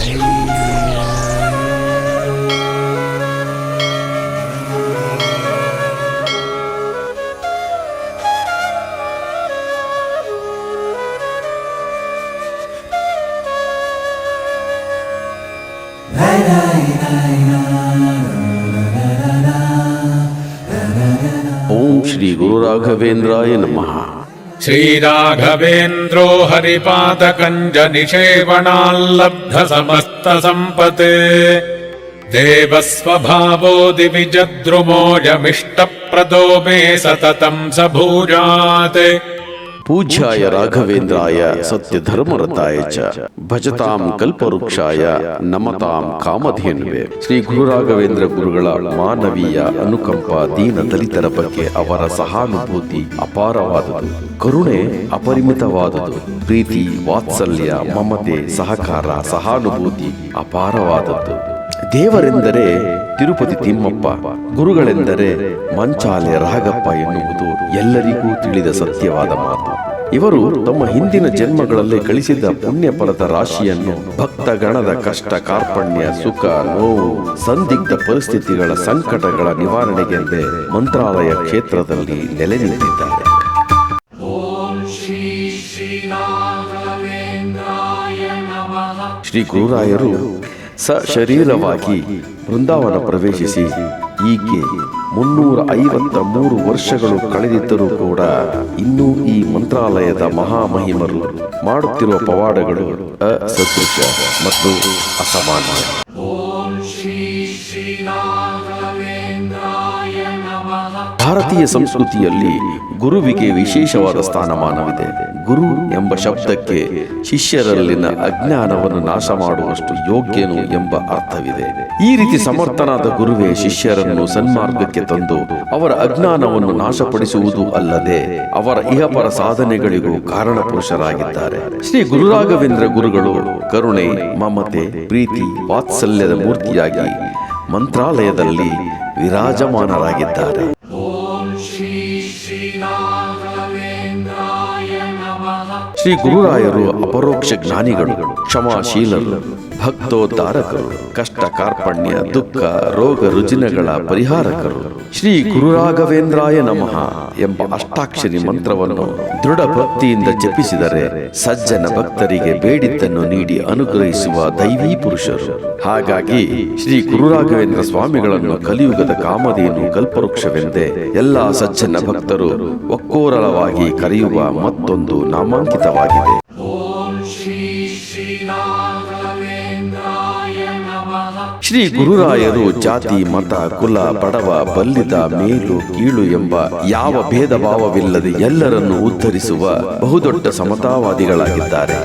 ಓಂ ಶ್ರೀ ಗುರು ರಾಘವೇಂದ್ರಾಯ ನಮಃ. ಶ್ರೀ ರಾಘವೇಂದ್ರೋ ಹರಿಪಾದಕಂಜ ನಿಷೇವಣಾಲ್ಲಬ್ಧ ಸಮಸ್ತ ಸಂಪತ್ ದೇವಸ್ವಭಾವೋ ದಿವಿಜದ್ರುಮೋಯಮಿಷ್ಟ ಪ್ರದೋ ಮೇ ಸತತಂ ಸಭೂಜಾತ್. ಪೂಜ್ಯಾಯ ರಾಘವೇಂದ್ರಾಯ ಸತ್ಯಧರ್ಮರತಾಯ ಚ ಭಜತಾಂ ಕಲ್ಪವೃಕ್ಷಾಯ ನಮತಾಂ ಕಾಮಧೇನುವೆ. ಶ್ರೀ ಗುರು ರಾಘವೇಂದ್ರ ಗುರುಗಳ ಮಾನವೀಯ ಅನುಕಂಪ, ದೀನ ದಲಿತರ ಬಗ್ಗೆ ಅವರ ಸಹಾನುಭೂತಿ ಅಪಾರವಾದುದು, ಕರುಣೆ ಅಪರಿಮಿತವಾದುದು, ಪ್ರೀತಿ, ವಾತ್ಸಲ್ಯ, ಮಮತೆ, ಸಹಕಾರ, ಸಹಾನುಭೂತಿ ಅಪಾರವಾದದ್ದು. ದೇವರೆಂದರೆ ತಿರುಪತಿ ತಿಮ್ಮಪ್ಪ, ಗುರುಗಳೆಂದರೆ ಮಂಚಾಲೆ ರಾಘಪ್ಪ ಎನ್ನುವುದು ಎಲ್ಲರಿಗೂ ತಿಳಿದ ಸತ್ಯವಾದ ಮಾತು. ಇವರು ತಮ್ಮ ಹಿಂದಿನ ಜನ್ಮಗಳಲ್ಲಿ ಗಳಿಸಿದ ಪುಣ್ಯ ಫಲದ ರಾಶಿಯನ್ನು ಭಕ್ತಗಣದ ಕಷ್ಟ, ಕಾರ್ಪಣ್ಯ, ಸುಖ, ನೋವು, ಸಂದಿಗ್ಧ ಪರಿಸ್ಥಿತಿಗಳ ಸಂಕಟಗಳ ನಿವಾರಣೆಗೆಂದೇ ಮಂತ್ರಾಲಯ ಕ್ಷೇತ್ರದಲ್ಲಿ ನೆಲೆ ನಿಂತಿದ್ದಾರೆ. ಶ್ರೀ ಗುರುರಾಯರು ಸಶರೀರವಾಗಿ ಬೃಂದಾವನ ಪ್ರವೇಶಿಸಿ ಈಕೆ 353 ವರ್ಷಗಳು ಕಳೆದಿದ್ದರೂ ಕೂಡ ಇನ್ನೂ ಈ ಮಂತ್ರಾಲಯದ ಮಹಾಮಹಿಮರು ಮಾಡುತ್ತಿರುವ ಪವಾಡಗಳು ಅಸದೃಶ ಮತ್ತು ಅಸಾಮಾನ್ಯ. ಭಾರತೀಯ ಸಂಸ್ಕೃತಿಯಲ್ಲಿ ಗುರುವಿಗೆ ವಿಶೇಷವಾದ ಸ್ಥಾನಮಾನವಿದೆ. ಗುರು ಎಂಬ ಶಬ್ದಕ್ಕೆ ಶಿಷ್ಯರಲ್ಲಿನ ಅಜ್ಞಾನವನ್ನು ನಾಶ ಮಾಡುವಷ್ಟು ಯೋಗ್ಯನು ಎಂಬ ಅರ್ಥವಿದೆ. ಈ ರೀತಿ ಸಮರ್ಥನಾದ ಗುರುವೇ ಶಿಷ್ಯರನ್ನು ಸನ್ಮಾರ್ಗಕ್ಕೆ ತಂದು ಅವರ ಅಜ್ಞಾನವನ್ನು ನಾಶಪಡಿಸುವುದು ಅಲ್ಲದೆ ಅವರ ಇಹಪರ ಸಾಧನೆಗಳಿಗೂ ಕಾರಣ ಪುರುಷರಾಗಿದ್ದಾರೆ. ಶ್ರೀ ಗುರುರಾಘವೇಂದ್ರ ಗುರುಗಳು ಕರುಣೆ, ಮಮತೆ, ಪ್ರೀತಿ, ವಾತ್ಸಲ್ಯದ ಮೂರ್ತಿಯಾಗಿ ಮಂತ್ರಾಲಯದಲ್ಲಿ ವಿರಾಜಮಾನರಾಗಿದ್ದಾರೆ. ಶ್ರೀ ಗುರುರಾಯರು ಅಪರೋಕ್ಷ ಜ್ಞಾನಿಗಳು, ಕ್ಷಮಾಶೀಲರು, ಭಕ್ತೋದ್ಧಾರಕರು, ಕಷ್ಟ, ಕಾರ್ಪಣ್ಯ, ದುಃಖ, ರೋಗ ರುಜಿನಗಳ ಪರಿಹಾರಕರು. ಶ್ರೀ ಗುರುರಾಘವೇಂದ್ರಾಯ ನಮಃ ಎಂಬ ಅಷ್ಟಾಕ್ಷರಿ ಮಂತ್ರವನ್ನು ದೃಢ ಭಕ್ತಿಯಿಂದ ಜಪಿಸಿದರೆ ಸಜ್ಜನ ಭಕ್ತರಿಗೆ ಬೇಡಿದ್ದನ್ನು ನೀಡಿ ಅನುಗ್ರಹಿಸುವ ದೈವೀ ಪುರುಷರು. ಹಾಗಾಗಿ ಶ್ರೀ ಗುರುರಾಘವೇಂದ್ರ ಸ್ವಾಮಿಗಳನ್ನು ಕಲಿಯುಗದ ಕಾಮಧೇನು, ಕಲ್ಪವೃಕ್ಷವೆಂದೇ ಎಲ್ಲಾ ಸಜ್ಜನ ಭಕ್ತರು ಒಕ್ಕೋರಳವಾಗಿ ಕರೆಯುವ ಮತ್ತೊಂದು ನಾಮಾಂಕಿತವಾಗಿದೆ. ಶ್ರೀ ಗುರುರಾಯರು ಜಾತಿ, ಮತ, ಕುಲ, ಬಡವ, ಬಲ್ಲಿದ, ಮೇಲು, ಕೀಳು ಎಂಬ ಯಾವ ಭೇದ ಭಾವವಿಲ್ಲದೆ ಎಲ್ಲರನ್ನು ಉದ್ಧರಿಸುವ ಬಹುದೊಡ್ಡ ಸಮತಾವಾದಿಗಳಾಗಿದ್ದಾರೆ.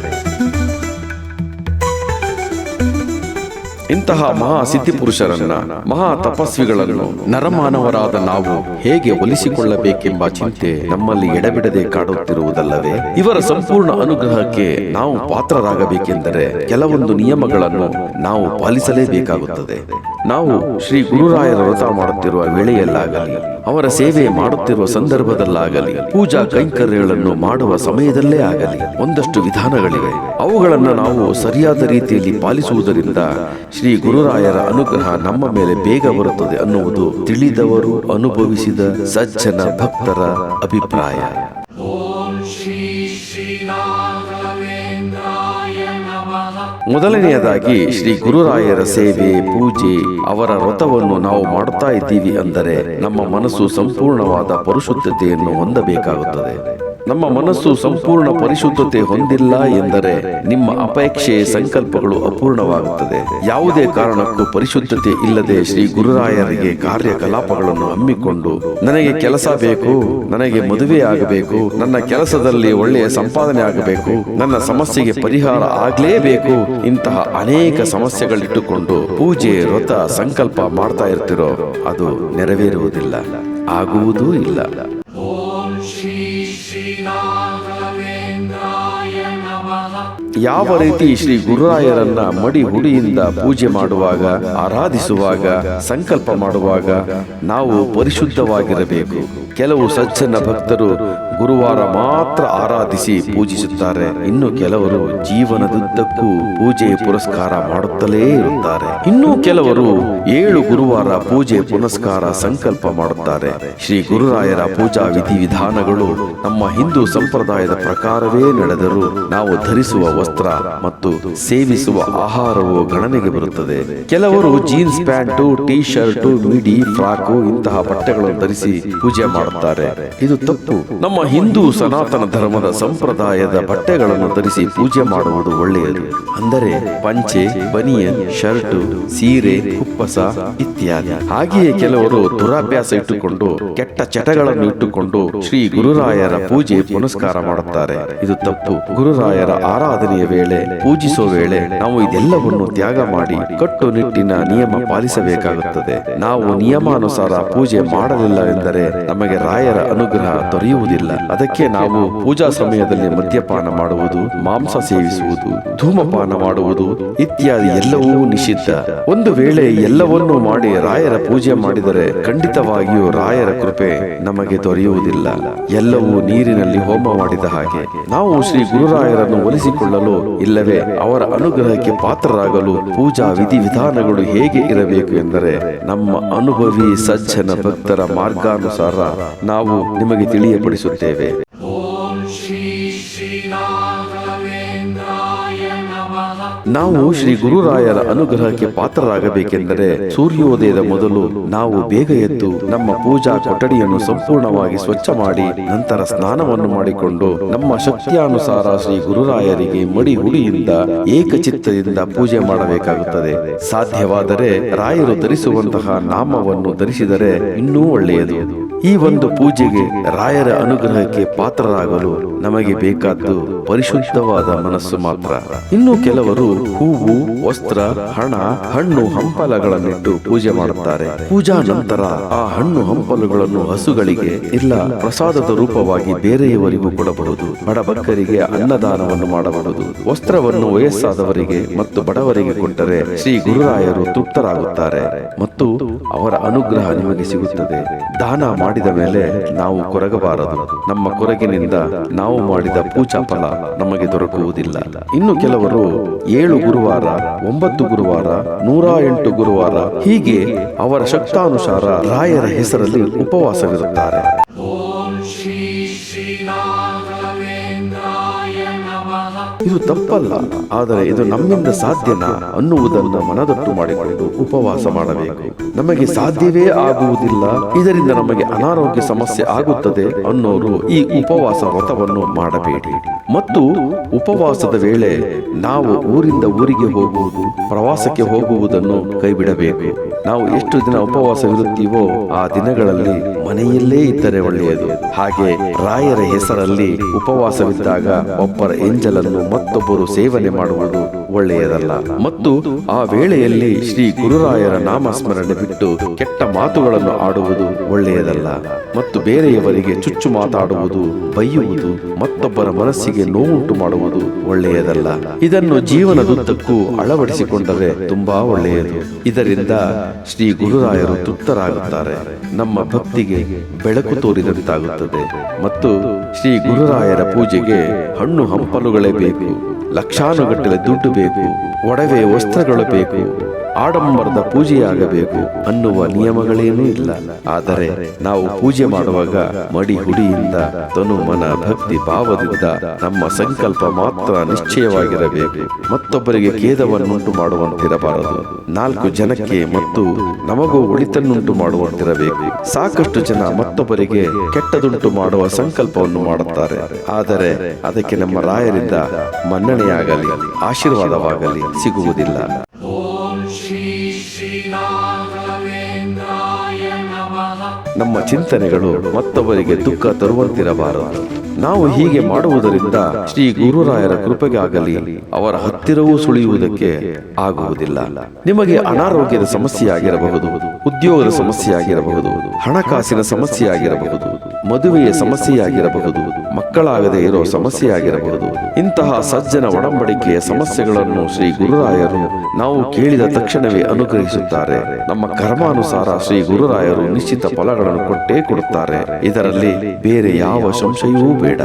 ಇಂತಹ ಮಹಾ ಸಿದ್ಧಿ ಪುರುಷರನ್ನ, ಮಹಾ ತಪಸ್ವಿಗಳನ್ನು ನರಮಾನವರಾದ ನಾವು ಹೇಗೆ ಒಲಿಸಿಕೊಳ್ಳಬೇಕೆಂಬ ಚಿಂತೆ ನಮ್ಮಲ್ಲಿ ಎಡೆಬಿಡದೆ ಕಾಡುತ್ತಿರುವುದಲ್ಲವೇ? ಇವರ ಸಂಪೂರ್ಣ ಅನುಗ್ರಹಕ್ಕೆ ನಾವು ಪಾತ್ರರಾಗಬೇಕೆಂದರೆ ಕೆಲವೊಂದು ನಿಯಮಗಳನ್ನು ನಾವು ಪಾಲಿಸಲೇಬೇಕಾಗುತ್ತದೆ. ನಾವು ಶ್ರೀ ಗುರುರಾಯರ ವ್ರತ ಮಾಡುತ್ತಿರುವ ವೇಳೆಯಲ್ಲಾಗಲಿ, ಅವರ ಸೇವೆ ಮಾಡುತ್ತಿರುವ ಸಂದರ್ಭದಲ್ಲಾಗಲಿ, ಪೂಜಾ ಕೈಂಕರ್ಯಗಳನ್ನು ಮಾಡುವ ಸಮಯದಲ್ಲೇ ಆಗಲಿ ಒಂದಷ್ಟು ವಿಧಾನಗಳಿವೆ. ಅವುಗಳನ್ನು ನಾವು ಸರಿಯಾದ ರೀತಿಯಲ್ಲಿ ಪಾಲಿಸುವುದರಿಂದ ಶ್ರೀ ಗುರುರಾಯರ ಅನುಗ್ರಹ ನಮ್ಮ ಮೇಲೆ ಬೇಗ ಬರುತ್ತದೆ ಅನ್ನುವುದು ತಿಳಿದವರು, ಅನುಭವಿಸಿದ ಸಜ್ಜನ ಭಕ್ತರ ಅಭಿಪ್ರಾಯ. ಮೊದಲನೆಯದಾಗಿ ಶ್ರೀ ಗುರುರಾಯರ ಸೇವೆ, ಪೂಜೆ, ಅವರ ವ್ರತವನ್ನು ನಾವು ಮಾಡುತ್ತಾ ಇದ್ದೀವಿ ಅಂದರೆ ನಮ್ಮ ಮನಸ್ಸು ಸಂಪೂರ್ಣವಾದ ಪರಿಶುದ್ಧತೆಯನ್ನು ಹೊಂದಬೇಕಾಗುತ್ತದೆ. ನಮ್ಮ ಮನಸ್ಸು ಸಂಪೂರ್ಣ ಪರಿಶುದ್ಧತೆ ಹೊಂದಿಲ್ಲ ಎಂದರೆ ನಿಮ್ಮ ಅಪೇಕ್ಷೆ, ಸಂಕಲ್ಪಗಳು ಅಪೂರ್ಣವಾಗುತ್ತದೆ. ಯಾವುದೇ ಕಾರಣಕ್ಕೂ ಪರಿಶುದ್ಧತೆ ಇಲ್ಲದೆ ಶ್ರೀ ಗುರುರಾಯರಿಗೆ ಕಾರ್ಯಕಲಾಪಗಳನ್ನು ಹಮ್ಮಿಕೊಂಡು ನನಗೆ ಕೆಲಸ ಬೇಕು, ನನಗೆ ಮದುವೆ ಆಗಬೇಕು, ನನ್ನ ಕೆಲಸದಲ್ಲಿ ಒಳ್ಳೆಯ ಸಂಪಾದನೆ ಆಗಬೇಕು, ನನ್ನ ಸಮಸ್ಯೆಗೆ ಪರಿಹಾರ ಆಗಲೇಬೇಕು, ಇಂತಹ ಅನೇಕ ಸಮಸ್ಯೆಗಳಿಟ್ಟುಕೊಂಡು ಪೂಜೆ, ವ್ರತ, ಸಂಕಲ್ಪ ಮಾಡ್ತಾ ಇರ್ತಿರೋ ಅದು ನೆರವೇರುವುದಿಲ್ಲ, ಆಗುವುದೂ ಇಲ್ಲ. ಯಾವ ರೀತಿ ಶ್ರೀ ಗುರುರಾಯರನ್ನ ಮಡಿ ಹುಡಿಯಿಂದ ಪೂಜೆ ಮಾಡುವಾಗ, ಆರಾಧಿಸುವಾಗ, ಸಂಕಲ್ಪ ಮಾಡುವಾಗ ನಾವು ಪರಿಶುದ್ಧವಾಗಿರಬೇಕು. ಕೆಲವು ಸಜ್ಜನ ಭಕ್ತರು ಗುರುವಾರ ಮಾತ್ರ ಆರಾಧಿಸಿ ಪೂಜಿಸುತ್ತಾರೆ. ಇನ್ನು ಕೆಲವರು ಜೀವನದುದ್ದಕ್ಕೂ ಪೂಜೆ ಪುರಸ್ಕಾರ ಮಾಡುತ್ತಲೇ ಇರುತ್ತಾರೆ. ಇನ್ನು ಕೆಲವರು 7 ಗುರುವಾರ ಪೂಜೆ ಪುನಸ್ಕಾರ ಸಂಕಲ್ಪ ಮಾಡುತ್ತಾರೆ. ಶ್ರೀ ಗುರುರಾಯರ ಪೂಜಾ ವಿಧಿವಿಧಾನಗಳು ನಮ್ಮ ಹಿಂದೂ ಸಂಪ್ರದಾಯದ ಪ್ರಕಾರವೇ ನಡೆದರೂ ನಾವು ಧರಿಸುವ ವಸ್ತ್ರ ಮತ್ತು ಸೇವಿಸುವ ಆಹಾರವು ಗಣನೆಗೆ ಬರುತ್ತದೆ. ಕೆಲವರು ಜೀನ್ಸ್ ಪ್ಯಾಂಟು, ಟೀ ಶರ್ಟು, ಮಿಡಿ, ಫ್ರಾಕು ಇಂತಹ ಬಟ್ಟೆಗಳನ್ನು ಧರಿಸಿ ಪೂಜೆ ಮಾಡುತ್ತಾರೆ. ಇದು ತಪ್ಪು. ನಮ್ಮ ಹಿಂದೂ ಸನಾತನ ಧರ್ಮದ ಸಂಪ್ರದಾಯದ ಬಟ್ಟೆಗಳನ್ನು ಧರಿಸಿ ಪೂಜೆ ಮಾಡುವುದು ಒಳ್ಳೆಯದು. ಅಂದರೆ ಪಂಚೆ, ಬನಿಯನ್, ಶರ್ಟು, ಸೀರೆ, ಕುಪ್ಪಸ ಇತ್ಯಾದಿ. ಹಾಗೆಯೇ ಕೆಲವರು ದುರಾಭ್ಯಾಸ ಇಟ್ಟುಕೊಂಡು ಕೆಟ್ಟ ಚಟಗಳನ್ನು ಇಟ್ಟುಕೊಂಡು ಶ್ರೀ ಗುರುರಾಯರ ಪೂಜೆ ಪುನಸ್ಕಾರ ಮಾಡುತ್ತಾರೆ. ಇದು ತಪ್ಪು. ಗುರುರಾಯರ ಆರಾಧನೆಯ ವೇಳೆ, ಪೂಜಿಸುವ ವೇಳೆ ನಾವು ಇದೆಲ್ಲವನ್ನು ತ್ಯಾಗ ಮಾಡಿ ಕಟ್ಟುನಿಟ್ಟಿನ ನಿಯಮ ಪಾಲಿಸಬೇಕಾಗುತ್ತದೆ. ನಾವು ನಿಯಮಾನುಸಾರ ಪೂಜೆ ಮಾಡಲಿಲ್ಲವೆಂದರೆ ನಮಗೆ ರಾಯರ ಅನುಗ್ರಹ ದೊರೆಯುವುದಿಲ್ಲ. ಅದಕ್ಕೆ ನಾವು ಪೂಜಾ ಸಮಯದಲ್ಲಿ ಮದ್ಯಪಾನ ಮಾಡುವುದು, ಮಾಂಸ ಸೇವಿಸುವುದು, ಧೂಮಪಾನ ಮಾಡುವುದು ಇತ್ಯಾದಿ ಎಲ್ಲವೂ ನಿಷಿದ್ಧ. ಒಂದು ವೇಳೆ ಎಲ್ಲವನ್ನೂ ಮಾಡಿ ರಾಯರ ಪೂಜೆ ಮಾಡಿದರೆ ಖಂಡಿತವಾಗಿಯೂ ರಾಯರ ಕೃಪೆ ನಮಗೆ ದೊರೆಯುವುದಿಲ್ಲ. ಎಲ್ಲವೂ ನೀರಿನಲ್ಲಿ ಹೋಮ ಮಾಡಿದ ಹಾಗೆ. ನಾವು ಶ್ರೀ ಗುರುರಾಯರನ್ನು ಒಲಿಸಿಕೊಳ್ಳಲು ಇಲ್ಲವೇ ಅವರ ಅನುಗ್ರಹಕ್ಕೆ ಪಾತ್ರರಾಗಲು ಪೂಜಾ ವಿಧಿವಿಧಾನಗಳು ಹೇಗೆ ಇರಬೇಕು ಎಂದರೆ ನಮ್ಮ ಅನುಭವಿ ಸಜ್ಜನ ಭಕ್ತರ ಮಾರ್ಗಾನುಸಾರ ನಾವು ನಿಮಗೆ ತಿಳಿಯಪಡಿಸುತ್ತೇವೆ. ನಾವು ಶ್ರೀ ಗುರುರಾಯರ ಅನುಗ್ರಹಕ್ಕೆ ಪಾತ್ರರಾಗಬೇಕೆಂದರೆ ಸೂರ್ಯೋದಯದ ಮೊದಲು ನಾವು ಬೇಗ ಎದ್ದು ನಮ್ಮ ಪೂಜಾ ಕೊಠಡಿಯನ್ನು ಸಂಪೂರ್ಣವಾಗಿ ಸ್ವಚ್ಛ ಮಾಡಿ ನಂತರ ಸ್ನಾನವನ್ನು ಮಾಡಿಕೊಂಡು ನಮ್ಮ ಶಕ್ತಿಯಾನುಸಾರ ಶ್ರೀ ಗುರುರಾಯರಿಗೆ ಮಡಿ ಹುಡಿಯಿಂದ ಏಕಚಿತ್ತದಿಂದ ಪೂಜೆ ಮಾಡಬೇಕಾಗುತ್ತದೆ. ಸಾಧ್ಯವಾದರೆ ರಾಯರು ಧರಿಸುವಂತಹ ನಾಮವನ್ನು ಧರಿಸಿದರೆ ಇನ್ನೂ ಒಳ್ಳೆಯದು. ಈ ಒಂದು ಪೂಜೆಗೆ ರಾಯರ ಅನುಗ್ರಹಕ್ಕೆ ಪಾತ್ರರಾಗಲು ನಮಗೆ ಬೇಕಾದ್ದು ಪರಿಶುದ್ಧವಾದ ಮನಸ್ಸು ಮಾತ್ರ. ಇನ್ನು ಕೆಲವರು ಹೂವು, ವಸ್ತ್ರ, ಹಣ, ಹಣ್ಣು, ಹಂಪಲಗಳನ್ನಿಟ್ಟು ಪೂಜೆ ಮಾಡುತ್ತಾರೆ. ಪೂಜಾ ನಂತರ ಆ ಹಣ್ಣು ಹಂಪಲುಗಳನ್ನು ಹಸುಗಳಿಗೆ ಇಲ್ಲ ಪ್ರಸಾದದ ರೂಪವಾಗಿ ಬೇರೆಯವರಿಗೂ ಕೊಡಬಹುದು. ಬಡಬಕ್ಕರಿಗೆ ಅನ್ನದಾನವನ್ನು ಮಾಡಬಹುದು. ವಸ್ತ್ರವನ್ನು ವಯಸ್ಸಾದವರಿಗೆ ಮತ್ತು ಬಡವರಿಗೆ ಕೊಟ್ಟರೆ ಶ್ರೀ ಗುರುರಾಯರು ತೃಪ್ತರಾಗುತ್ತಾರೆ ಮತ್ತು ಅವರ ಅನುಗ್ರಹ ನಿಮಗೆ ಸಿಗುತ್ತದೆ. ದಾನ ಮಾಡಿದ ಮೇಲೆ ನಾವು ಕೊರಗಬಾರದು. ನಮ್ಮ ಕೊರಗಿನಿಂದ ನಾವು ಮಾಡಿದ ಪೂಜಾ ಫಲ ನಮಗೆ ದೊರಕುವುದಿಲ್ಲ. ಇನ್ನು ಕೆಲವರು 7 ಗುರುವಾರ, 9 ಗುರುವಾರ, 108 ಗುರುವಾರ ಹೀಗೆ ಅವರ ಶಕ್ತಾನುಸಾರ ರಾಯರ ಹೆಸರಲ್ಲಿ ಉಪವಾಸವಿರುತ್ತಾರೆ. ಇದು ತಪ್ಪಲ್ಲ, ಆದರೆ ಇದು ನಮ್ಮಿಂದ ಸಾಧ್ಯನಾ ಅನ್ನುವುದನ್ನು ಮನದಟ್ಟು ಮಾಡಿಕೊಂಡು ಉಪವಾಸ ಮಾಡಬೇಕು. ನಮಗೆ ಸಾಧ್ಯವೇ ಆಗುವುದಿಲ್ಲ, ಇದರಿಂದ ನಮಗೆ ಅನಾರೋಗ್ಯ ಸಮಸ್ಯೆ ಆಗುತ್ತದೆ ಅನ್ನೋರು ಈ ಉಪವಾಸ ವ್ರತವನ್ನು ಮಾಡಬೇಡಿ. ಮತ್ತು ಉಪವಾಸದ ವೇಳೆ ನಾವು ಊರಿಂದ ಊರಿಗೆ ಹೋಗುವುದು, ಪ್ರವಾಸಕ್ಕೆ ಹೋಗುವುದನ್ನು ಕೈಬಿಡಬೇಕು. ನಾವು ಎಷ್ಟು ದಿನ ಉಪವಾಸವಿರುತ್ತೀವೋ ಆ ದಿನಗಳಲ್ಲಿ ಮನೆಯಲ್ಲೇ ಇದ್ದರೆ ಒಳ್ಳೆಯದು. ಹಾಗೆ ರಾಯರ ಹೆಸರಲ್ಲಿ ಉಪವಾಸವಿದ್ದಾಗ ಒಬ್ಬರ ಎಂಜಲನ್ನು ಮತ್ತೊಬ್ಬರು ಸೇವನೆ ಮಾಡುವುದು ಒಳ್ಳೆಯದಲ್ಲ. ಮತ್ತು ಆ ವೇಳೆಯಲ್ಲಿ ಶ್ರೀ ಗುರುರಾಯರ ನಾಮಸ್ಮರಣೆ ಬಿಟ್ಟು ಕೆಟ್ಟ ಮಾತುಗಳನ್ನು ಆಡುವುದು ಒಳ್ಳೆಯದಲ್ಲ. ಮತ್ತು ಬೇರೆಯವರಿಗೆ ಚುಚ್ಚು ಮಾತಾಡುವುದು, ಬೈಯುವುದು, ಮತ್ತೊಬ್ಬರ ಮನಸ್ಸಿಗೆ ನೋವುಂಟು ಮಾಡುವುದು ಒಳ್ಳೆಯದಲ್ಲ. ಇದನ್ನು ಜೀವನದುದ್ದಕ್ಕೂ ಅಳವಡಿಸಿಕೊಂಡರೆ ತುಂಬಾ ಒಳ್ಳೆಯದು. ಇದರಿಂದ ಶ್ರೀ ಗುರುರಾಯರು ತೃಪ್ತರಾಗುತ್ತಾರೆ, ನಮ್ಮ ಭಕ್ತಿಗೆ ಬೆಳಕು ತೋರಿದಂತಾಗುತ್ತದೆ. ಮತ್ತು ಶ್ರೀ ಗುರುರಾಯರ ಪೂಜೆಗೆ ಹಣ್ಣು ಹಂಪಲುಗಳೇ ಬೇಕು, ಲಕ್ಷಾನುಗಟ್ಟಲೆ ದುಡ್ಡು ಬೇಕು, ಒಡವೆ ವಸ್ತ್ರಗಳು ಬೇಕು, ಆಡಂಬರದ ಪೂಜೆಯಾಗಬೇಕು ಅನ್ನುವ ನಿಯಮಗಳೇನೂ ಇಲ್ಲ. ಆದರೆ ನಾವು ಪೂಜೆ ಮಾಡುವಾಗ ಮಡಿ ಹುಡಿಯಿಂದ ತನು ಮನ ಭಕ್ತಿ ಭಾವದಿಂದ ನಮ್ಮ ಸಂಕಲ್ಪ ಮಾತ್ರ ನಿಶ್ಚಯವಾಗಿರಬೇಕು. ಮತ್ತೊಬ್ಬರಿಗೆ ಖೇದವನ್ನುಂಟು ಮಾಡುವಂತಿರಬಾರದು. 4 ಜನಕ್ಕೆ ಮತ್ತು ನಮಗೂ ಒಳಿತನ್ನುಂಟು ಮಾಡುವಂತಿರಬೇಕು. ಸಾಕಷ್ಟು ಜನ ಮತ್ತೊಬ್ಬರಿಗೆ ಕೆಟ್ಟದುಂಟು ಮಾಡುವ ಸಂಕಲ್ಪವನ್ನು ಮಾಡುತ್ತಾರೆ. ಆದರೆ ಅದಕ್ಕೆ ನಮ್ಮ ರಾಯರಿಂದ ಮನ್ನಣೆಯಾಗಲಿ ಆಶೀರ್ವಾದವಾಗಲಿ ಸಿಗುವುದಿಲ್ಲ. ನಮ್ಮ ಚಿಂತನೆಗಳು ಮತ್ತೊಬ್ಬರಿಗೆ ದುಃಖ ತರುವಂತಿರಬಾರದು. ನಾವು ಹೀಗೆ ಮಾಡುವುದರಿಂದ ಶ್ರೀ ಗುರುರಾಯರ ಕೃಪೆಗಾಗಲಿ ಅವರ ಹತ್ತಿರವೂ ಸುಳಿಯುವುದಕ್ಕೆ ಆಗುವುದಿಲ್ಲ. ನಿಮಗೆ ಅನಾರೋಗ್ಯದ ಸಮಸ್ಯೆ ಆಗಿರಬಹುದು, ಉದ್ಯೋಗದ ಸಮಸ್ಯೆ ಆಗಿರಬಹುದು, ಹಣಕಾಸಿನ ಸಮಸ್ಯೆ ಆಗಿರಬಹುದು, ಮದುವೆಯ ಸಮಸ್ಯೆಯಾಗಿರಬಹುದು, ಮಕ್ಕಳಾಗದೇ ಇರೋ ಸಮಸ್ಯೆಯಾಗಿರಬಹುದು. ಇಂತಹ ಸಜ್ಜನ ಒಡಂಬಡಿಕೆಯ ಸಮಸ್ಯೆಗಳನ್ನು ಶ್ರೀ ಗುರುರಾಯರು ನಾವು ಕೇಳಿದ ತಕ್ಷಣವೇ ಅನುಗ್ರಹಿಸುತ್ತಾರೆ. ನಮ್ಮ ಕರ್ಮಾನುಸಾರ ಶ್ರೀ ಗುರುರಾಯರು ನಿಶ್ಚಿತ ಫಲಗಳನ್ನು ಕೊಟ್ಟೇ ಕೊಡುತ್ತಾರೆ. ಇದರಲ್ಲಿ ಬೇರೆ ಯಾವ ಸಂಶಯವೂ ಬೇಡ.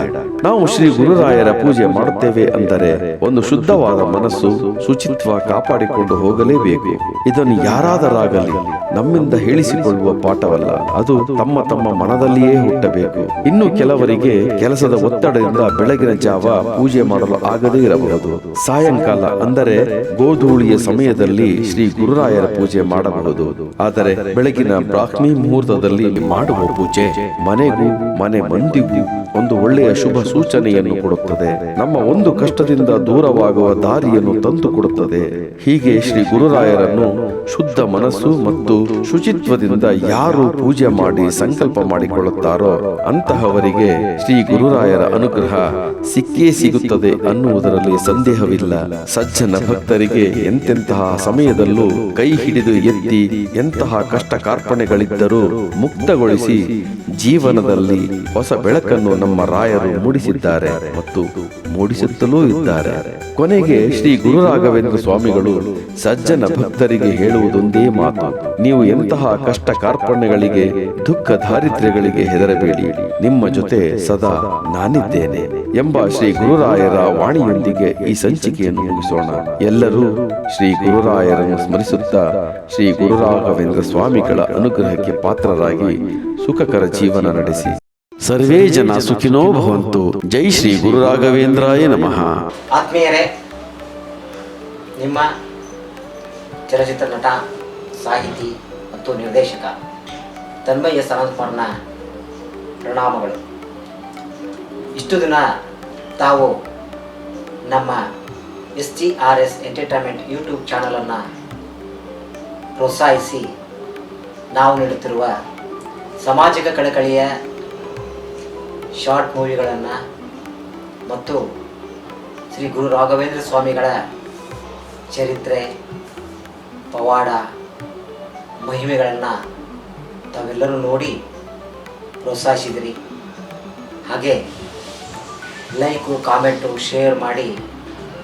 ನಾವು ಶ್ರೀ ಗುರುರಾಯರ ಪೂಜೆ ಮಾಡುತ್ತೇವೆ ಅಂದರೆ ಒಂದು ಶುದ್ಧವಾದ ಮನಸ್ಸು, ಶುಚಿತ್ವ ಕಾಪಾಡಿಕೊಂಡು ಹೋಗಲೇಬೇಕು. ಇದನ್ನು ಯಾರಾದರಾಗಲಿ ನಮ್ಮಿಂದ ಹೇಳಿಸಿಕೊಳ್ಳುವ ಪಾಠವಲ್ಲ, ಅದು ತಮ್ಮ ತಮ್ಮ ಮನದಲ್ಲಿಯೇ ಹುಟ್ಟಬೇಕು. ಇನ್ನು ಕೆಲವರಿಗೆ ಕೆಲಸದ ಒತ್ತಡದಿಂದ ಬೆಳಗಿನ ಜಾವ ಪೂಜೆ ಮಾಡಲು ಆಗದೇ ಇರಬಹುದು. ಸಾಯಂಕಾಲ ಅಂದರೆ ಗೋಧೂಳಿಯ ಸಮಯದಲ್ಲಿ ಶ್ರೀ ಗುರುರಾಯರ ಪೂಜೆ ಮಾಡಬಹುದು. ಆದರೆ ಬೆಳಗಿನ ಬ್ರಾಹ್ಮಿ ಮುಹೂರ್ತದಲ್ಲಿ ಮಾಡುವ ಪೂಜೆ ಮನೆಗೂ ಮನೆ ಮಂದಿಗೂ ಒಂದು ಒಳ್ಳೆಯ ಶುಭ ಸೂಚನೆಯನ್ನು ಕೊಡುತ್ತದೆ. ನಮ್ಮ ಒಂದು ಕಷ್ಟದಿಂದ ದೂರವಾಗುವ ದಾರಿಯನ್ನು ತಂದು ಕೊಡುತ್ತದೆ. ಹೀಗೆ ಶ್ರೀ ಗುರುರಾಯರನ್ನು ಶುದ್ಧ ಮನಸ್ಸು ಮತ್ತು ಶುಚಿತ್ವದಿಂದ ಯಾರು ಪೂಜೆ ಮಾಡಿ ಸಂಕಲ್ಪ ಮಾಡಿಕೊಳ್ಳುತ್ತಾರೋ ಅಂತಹವರಿಗೆ ಶ್ರೀ ಗುರುರಾಯರ ಅನುಗ್ರಹ ಸಿಕ್ಕೇ ಸಿಗುತ್ತದೆ ಅನ್ನುವುದರಲ್ಲಿ ಸಂದೇಹವಿಲ್ಲ. ಸಜ್ಜನ ಭಕ್ತರಿಗೆ ಎಂತೆಂತಹ ಸಮಯದಲ್ಲೂ ಕೈ ಹಿಡಿದು ಎತ್ತಿ ಎಂತಹ ಕಷ್ಟ ಕಾರ್ಪಣೆಗಳಿದ್ದರೂ ಮುಕ್ತಗೊಳಿಸಿ ಜೀವನದಲ್ಲಿ ಹೊಸ ಬೆಳಕನ್ನು ನಮ್ಮ ರಾಯರು ಮೂಡಿಸಿದ್ದಾರೆ ಮತ್ತು ಮೂಡಿಸುತ್ತಲೂ ಇದ್ದಾರೆ. ಕೊನೆಗೆ ಶ್ರೀ ಗುರು ರಾಘವೇಂದ್ರ ಸ್ವಾಮಿಗಳು ಸಜ್ಜನ ಭಕ್ತರಿಗೆ ಹೇಳುವುದೊಂದೇ ಮಾತು: ನೀವು ಎಂತಹ ಕಷ್ಟ ಕಾರ್ಪಣ್ಯಗಳಿಗೆ, ದುಃಖ ದಾರಿದ್ರ್ಯಗಳಿಗೆ ಹೆದರಬೇಡಿ, ನಿಮ್ಮ ಜೊತೆ ಸದಾ ನಾನಿದ್ದೇನೆ ಎಂಬ ಶ್ರೀ ಗುರುರಾಯರ ವಾಣಿಯೊಂದಿಗೆ ಈ ಸಂಚಿಕೆಯನ್ನು ಮುಗಿಸೋಣ. ಎಲ್ಲರೂ ಶ್ರೀ ಗುರುರಾಯರನ್ನು ಸ್ಮರಿಸುತ್ತಾ ಶ್ರೀ ಗುರು ರಾಘವೇಂದ್ರ ಸ್ವಾಮಿಗಳ ಅನುಗ್ರಹಕ್ಕೆ ಪಾತ್ರರಾಗಿ ಸುಖಕರ ಜೀವನ ನಡೆಸಿ. ಸರ್ವೇ ಜನ ಸುಖಿನೋ ಭವಂತು. ಜೈ ಶ್ರೀ ಗುರು ರಾಘವೇಂದ್ರಾಯ ನಮಃ. ಆತ್ಮೀಯರೇ, ನಿಮ್ಮ ಚಲನಚಿತ್ರ ನಟ, ಸಾಹಿತಿ ಮತ್ತು ನಿರ್ದೇಶಕ ತನ್ಮಯ ಸನತ್ಕುಮಾರ್ನ ಪ್ರಣಾಮಗಳು. ಇಷ್ಟು ದಿನ ತಾವು ನಮ್ಮ SGRS ಎಂಟರ್ಟೈನ್ಮೆಂಟ್ ಯೂಟ್ಯೂಬ್ ಚಾನಲನ್ನು ಪ್ರೋತ್ಸಾಹಿಸಿ ನಾವು ನೀಡುತ್ತಿರುವ ಸಾಮಾಜಿಕ ಕಳಕಳಿಯ ಶಾರ್ಟ್ ಮೂವಿಗಳನ್ನು ಮತ್ತು ಶ್ರೀ ಗುರು ರಾಘವೇಂದ್ರ ಸ್ವಾಮಿಗಳ ಚರಿತ್ರೆ, ಪವಾಡ, ಮಹಿಮೆಗಳನ್ನು ತಾವೆಲ್ಲರೂ ನೋಡಿ ಪ್ರೋತ್ಸಾಹಿಸಿದಿರಿ. ಹಾಗೆ ಲೈಕು, ಕಾಮೆಂಟು, ಶೇರ್ ಮಾಡಿ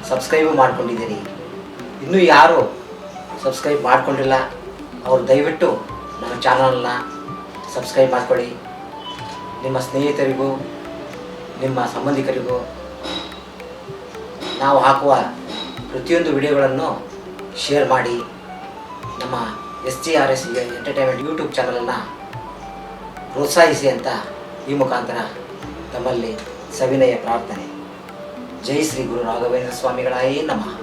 ಸಬ್ಸ್ಕ್ರೈಬು ಮಾಡ್ಕೊಂಡಿದ್ದೀರಿ. ಇನ್ನೂ ಯಾರು ಸಬ್ಸ್ಕ್ರೈಬ್ ಮಾಡ್ಕೊಂಡಿಲ್ಲ ಅವರು ದಯವಿಟ್ಟು ನಮ್ಮ ಚಾನಲ್ನ ಸಬ್ಸ್ಕ್ರೈಬ್ ಮಾಡ್ಕೊಳ್ಳಿ. ನಿಮ್ಮ ಸ್ನೇಹಿತರಿಗೂ ನಿಮ್ಮ ಸಂಬಂಧಿಕರಿಗೂ ನಾವು ಹಾಕುವ ಪ್ರತಿಯೊಂದು ವಿಡಿಯೋಗಳನ್ನು ಶೇರ್ ಮಾಡಿ ನಮ್ಮ SGRS ಎಂಟರ್ಟೈನ್ಮೆಂಟ್ ಯೂಟ್ಯೂಬ್ ಚಾನಲನ್ನು ಪ್ರೋತ್ಸಾಹಿಸಿ ಅಂತ ಈ ಮುಖಾಂತರ ತಮ್ಮಲ್ಲಿ ಸವಿನಯ ಪ್ರಾರ್ಥನೆ. ಜೈ ಶ್ರೀ ಗುರು ರಾಘವೇಂದ್ರ ಸ್ವಾಮಿಗಳಾಯೇ ನಮಃ.